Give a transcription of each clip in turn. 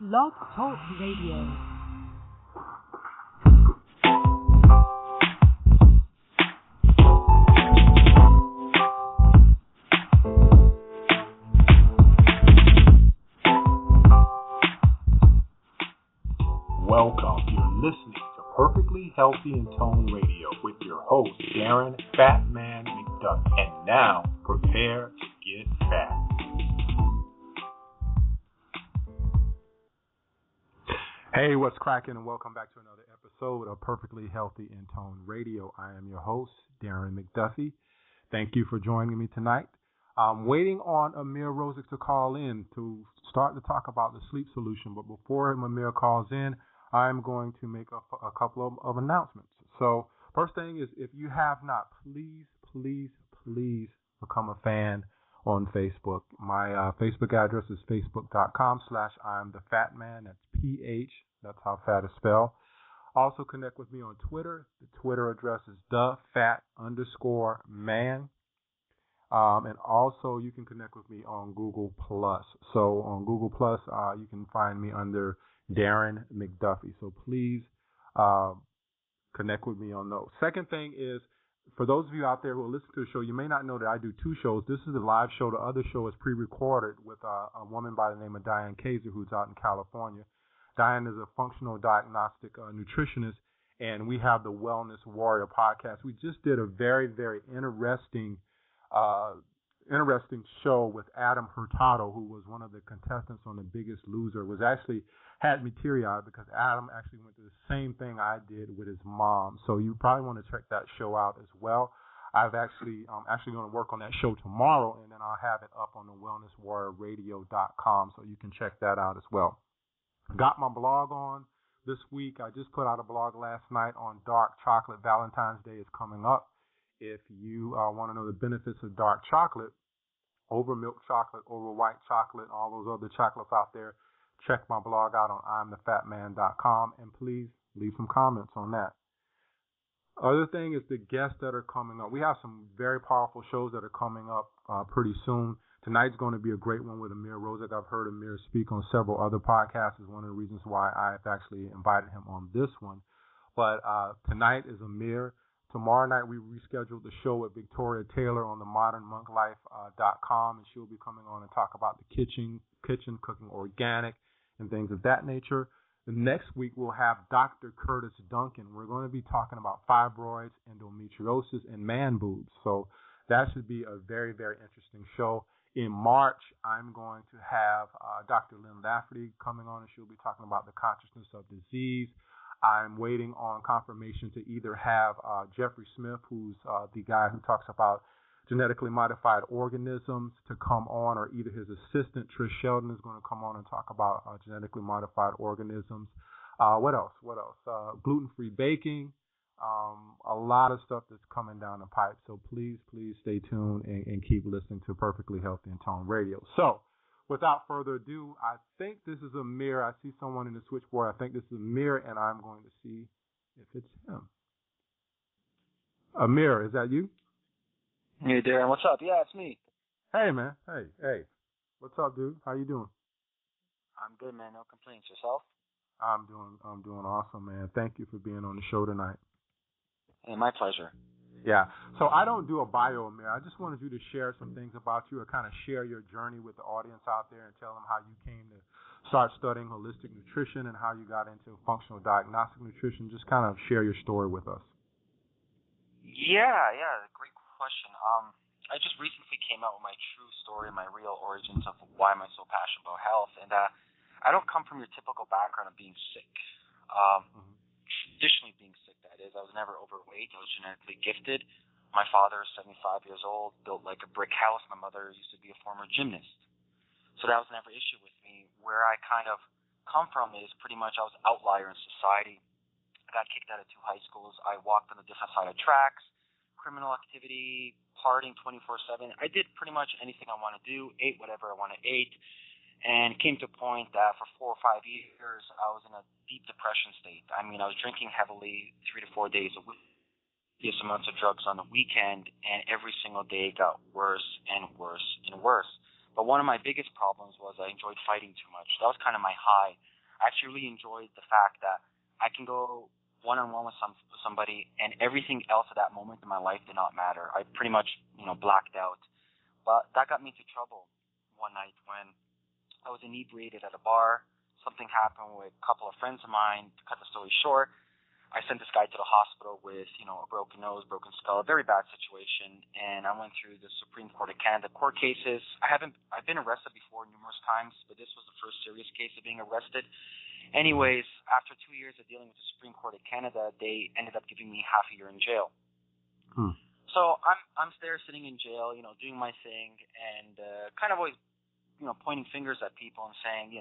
Blog Talk Radio. Welcome. You're listening to Perfectly Healthy in Tone Radio with your host, Darren Fatman McDuck. And now, prepare to get fat. Hey, what's cracking? And welcome back to another episode of Perfectly Healthy in Tone Radio. I am your host, Darren McDuffie. Thank you for joining me tonight. I'm waiting on Ameer Rosic to call in to start to talk about the sleep solution. But before Ameer calls in, I'm going to make a couple of announcements. So first thing is, if you have not, please become a fan on Facebook. My Facebook address is facebook.com/I'mTheFatMan. That's PH. That's how fat is spelled. Also connect with me on Twitter. The Twitter address is TheFat_man. And also you can connect with me on Google Plus. So on Google Plus, you can find me under Darren McDuffie. So please connect with me on those. Second thing is, for those of you out there who listen to the show, you may not know that I do two shows. This is a live show. The other show is pre-recorded with a woman by the name of Diane Kaiser, who's out in California. Diane is a functional diagnostic nutritionist, and we have the Wellness Warrior podcast. We just did a very, very interesting show with Adam Hurtado, who was one of the contestants on The Biggest Loser. Was actually had me teary-eyed because Adam actually went through the same thing I did with his mom. So you probably want to check that show out as well. I'm actually going to work on that show tomorrow, and then I'll have it up on the wellnesswarriorradio.com, so you can check that out as well. Got my blog on this week. I just put out a blog last night on dark chocolate. Valentine's Day is coming up. If you want to know the benefits of dark chocolate, over milk chocolate, over white chocolate, all those other chocolates out there, check my blog out on I'mTheFatMan.com, and please leave some comments on that. Other thing is the guests that are coming up. We have some very powerful shows that are coming up pretty soon. Tonight's going to be a great one with Ameer Rosic. I've heard Ameer speak on several other podcasts. Is one of the reasons why I've actually invited him on this one. But tonight is Ameer. Tomorrow night, we rescheduled the show with Victoria Taylor on the modernmonklife.com, and she'll be coming on and talk about the kitchen, cooking organic, and things of that nature. The next week, we'll have Dr. Curtis Duncan. We're going to be talking about fibroids, endometriosis, and man boobs. So that should be a very, very interesting show. In March, I'm going to have Dr. Lynn Lafferty coming on, and she'll be talking about the consciousness of disease. I'm waiting on confirmation to either have Jeffrey Smith, who's the guy who talks about genetically modified organisms, to come on, or either his assistant, Trish Sheldon, is going to come on and talk about genetically modified organisms. What else? Gluten-free baking. A lot of stuff that's coming down the pipe. So please stay tuned and keep listening to Perfectly Healthy in Tone Radio. So, without further ado, I think this is Ameer. I see someone in the switchboard. I think this is Ameer, and I'm going to see if it's him. Ameer, is that you? Hey, Darren. What's up? Yeah, it's me. Hey, man. Hey. What's up, dude? How you doing? I'm good, man. No complaints. Yourself? I'm doing awesome, man. Thank you for being on the show tonight. Hey, my pleasure. Yeah. So I don't do a bio, Ameer. I just wanted you to share some things about you, or kind of share your journey with the audience out there, and tell them how you came to start studying holistic nutrition and how you got into functional diagnostic nutrition. Just kind of share your story with us. Yeah. Great question. I just recently came out with my true story, my real origins of why am I so passionate about health. And I don't come from your typical background of being sick. Traditionally being sick, that is. I was never overweight. I was genetically gifted. My father is 75 years old, built like a brick house. My mother used to be a former gymnast. So that was never an issue with me. Where I kind of come from is pretty much I was an outlier in society. I got kicked out of 2 high schools. I walked on the different side of tracks, criminal activity, partying 24/7. I did pretty much anything I want to do, ate whatever I want to eat. And it came to a point that for 4 or 5 years, I was in a deep depression state. I mean, I was drinking heavily 3 to 4 days a week, copious amounts of drugs on the weekend, and every single day it got worse and worse and worse. But one of my biggest problems was I enjoyed fighting too much. That was kind of my high. I actually really enjoyed the fact that I can go one-on-one with somebody, and everything else at that moment in my life did not matter. I pretty much, blacked out. But that got me into trouble one night when I was inebriated at a bar. Something happened with a couple of friends of mine. To cut the story short, I sent this guy to the hospital with, a broken nose, broken skull, a very bad situation, and I went through the Supreme Court of Canada court cases. I've been arrested before numerous times, but this was the first serious case of being arrested. Anyways, after 2 years of dealing with the Supreme Court of Canada, they ended up giving me half a year in jail. So I'm there sitting in jail, doing my thing, and kind of always, pointing fingers at people and saying,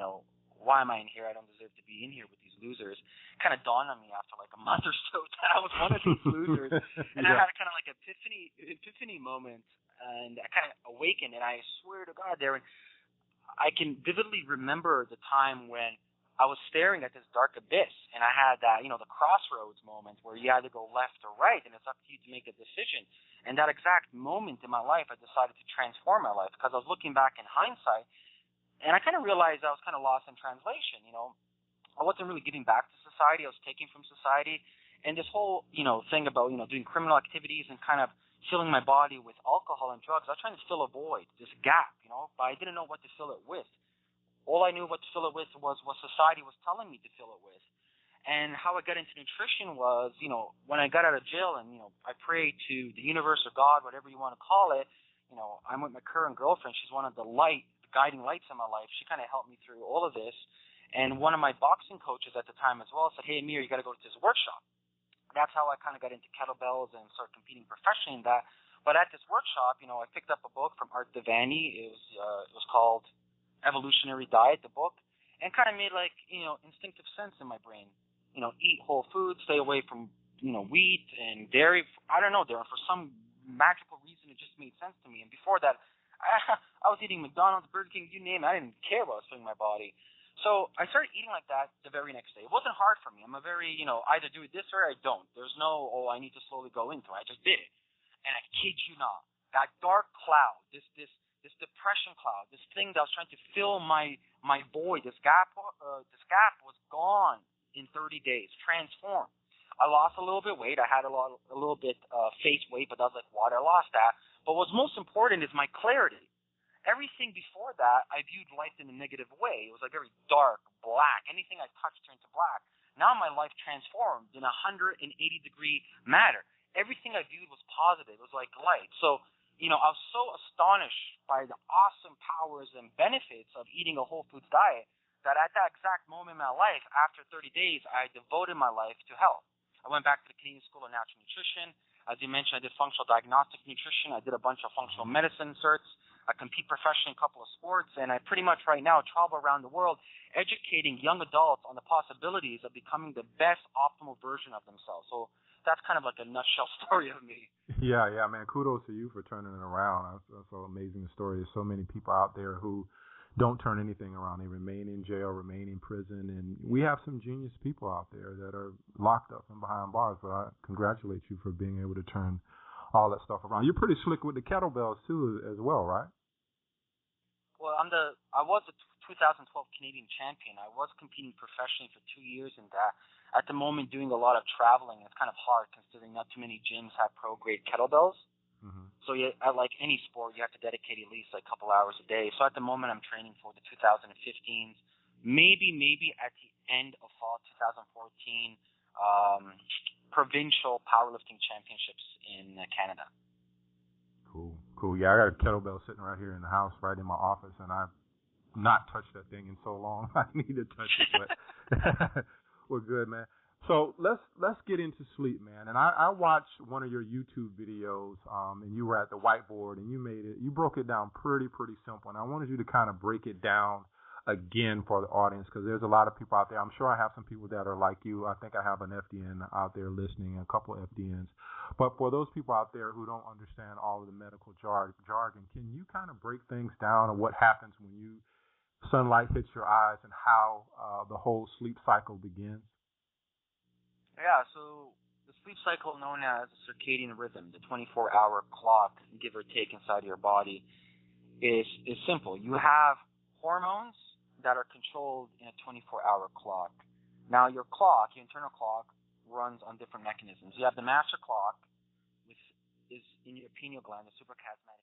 why am I in here? I don't deserve to be in here with these losers. Kind of dawned on me after like a month or so that I was one of these losers. And I had kind of like an epiphany moment, and I kind of awakened, and I swear to God there, and I can vividly remember the time when I was staring at this dark abyss, and I had that, the crossroads moment where you either go left or right, and it's up to you to make a decision. And that exact moment in my life, I decided to transform my life because I was looking back in hindsight, and I kind of realized I was kind of lost in translation. I wasn't really giving back to society. I was taking from society. And this whole, thing about, doing criminal activities and kind of filling my body with alcohol and drugs, I was trying to fill a void, this gap, but I didn't know what to fill it with. All I knew what to fill it with was what society was telling me to fill it with. And how I got into nutrition was, when I got out of jail and, I prayed to the universe or God, whatever you want to call it, I'm with my current girlfriend. She's one of the guiding lights in my life. She kind of helped me through all of this. And one of my boxing coaches at the time as well said, hey, Ameer, you got to go to this workshop. That's how I kind of got into kettlebells and started competing professionally in that. But at this workshop, I picked up a book from Art Devani. It was called Evolutionary Diet, the book, and kind of made like, instinctive sense in my brain. Eat whole foods, stay away from, wheat and dairy. I don't know, Darren, for some magical reason, it just made sense to me. And before that, I was eating McDonald's, Burger King, you name it. I didn't care what I was filling my body. So I started eating like that the very next day. It wasn't hard for me. I'm a very, either do it this or I don't. There's no, I need to slowly go into it. I just did it. And I kid you not, that dark cloud, this depression cloud, this thing that was trying to fill my void, this gap was gone in 30 days, transformed. I lost a little bit weight. I had a little bit face weight, but that was like water. I lost that. But what's most important is my clarity. Everything before that, I viewed life in a negative way. It was like very dark, black. Anything I touched turned to black. Now my life transformed in a 180-degree manner. Everything I viewed was positive. It was like light. So, I was so astonished by the awesome powers and benefits of eating a whole foods diet that at that exact moment in my life, after 30 days, I devoted my life to health. I went back to the Canadian School of Natural Nutrition. As you mentioned, I did functional diagnostic nutrition. I did a bunch of functional medicine certs. I compete professionally in a couple of sports, and I pretty much right now travel around the world educating young adults on the possibilities of becoming the best optimal version of themselves. So that's kind of like a nutshell story of me. Yeah, man. Kudos to you for turning it around. That's an amazing story. There's so many people out there who don't turn anything around. They remain in jail, remain in prison, and we have some genius people out there that are locked up and behind bars. But I congratulate you for being able to turn all that stuff around. You're pretty slick with the kettlebells too, as well, right? Well, I was a 2012 Canadian champion. I was competing professionally for 2 years in that. At the moment, doing a lot of traveling. It's kind of hard considering not too many gyms have pro-grade kettlebells. Mm-hmm. So like any sport, you have to dedicate at least like a couple hours a day. So at the moment, I'm training for the 2015s, maybe at the end of fall 2014, provincial powerlifting championships in Canada. Cool. Yeah, I got a kettlebell sitting right here in the house, right in my office, and I've not touched that thing in so long. I need to touch it, but we're good, man. So let's get into sleep, man. And I watched one of your YouTube videos, and you were at the whiteboard, and you broke it down pretty simple. And I wanted you to kind of break it down again for the audience, because there's a lot of people out there. I'm sure I have some people that are like you. I think I have an FDN out there listening, a couple of FDNs. But for those people out there who don't understand all of the medical jargon, can you kind of break things down on what happens when sunlight hits your eyes and how the whole sleep cycle begins? Yeah, so the sleep cycle known as the circadian rhythm, the 24-hour clock, give or take, inside your body, is simple. You have hormones that are controlled in a 24-hour clock. Now, your clock, your internal clock, runs on different mechanisms. You have the master clock, which is in your pineal gland, the suprachiasmatic